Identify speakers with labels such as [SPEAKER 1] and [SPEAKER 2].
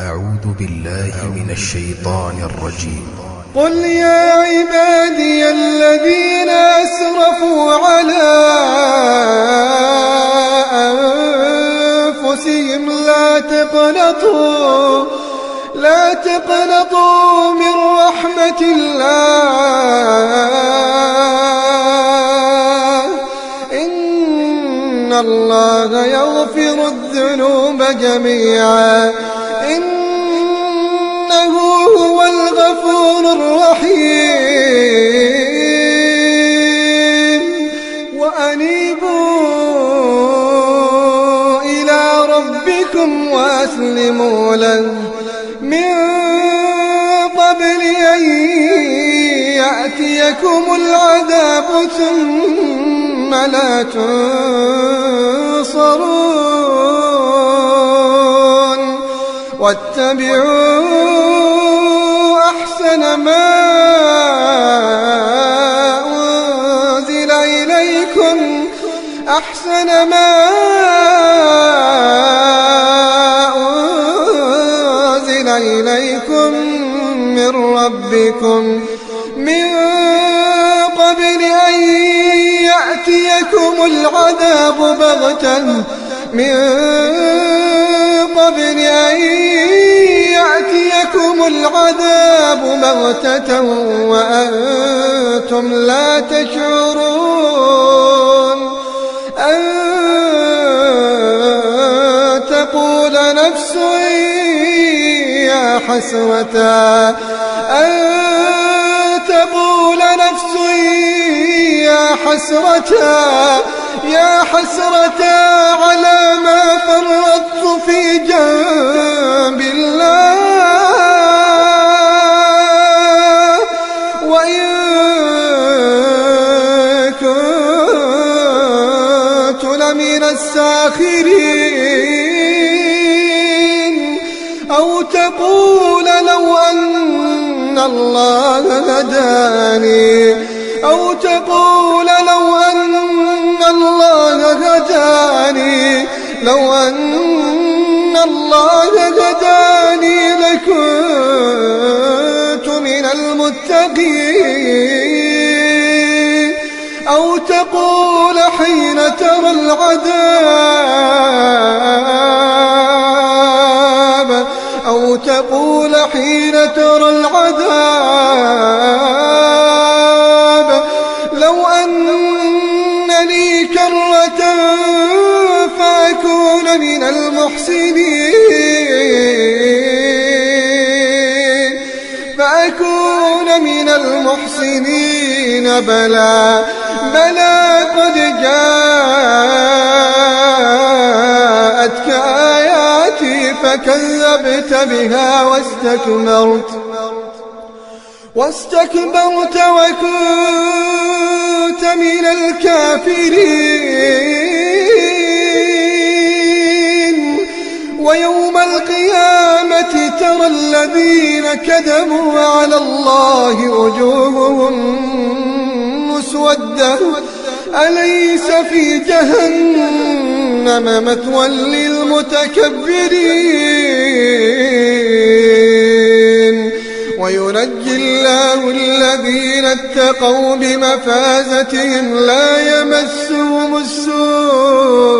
[SPEAKER 1] أعوذ بالله من الشيطان الرجيم.
[SPEAKER 2] قل يا عبادي الذين أسرفوا على أنفسهم لا تقنطوا من رحمة الله إن الله يغفر الذنوب جميعا إنه هو الغفور الرحيم. وأنيبوا إلى ربكم وأسلموا له من قبل أن يأتيكم العذاب ثم لا تنصرون. واتبعوا أحسن ما أنزل إليكم من ربكم من قبل أن يأتيكم العذاب بغتة وأنتم لا تشعرون. أن تقول نفس يا حسرة على ما فرطت في جنب الله وإن كنت لمن الساخرين. أو تقول لو أن الله هداني لكنت من المتقين. أو تقول حين ترى العذاب لو أن لي كرة فأكون من المحسنين. بلى قد جاءتك آياتي فكذبت بها واستكبرت وكنت من الكافرين. ويوم القيامة ترى الذين كذبوا على الله وجوههم مسودة أليس في جهنم مثوى للمتكبرين. وينجي الله الذين اتقوا بمفازتهم لا يمسهم السوء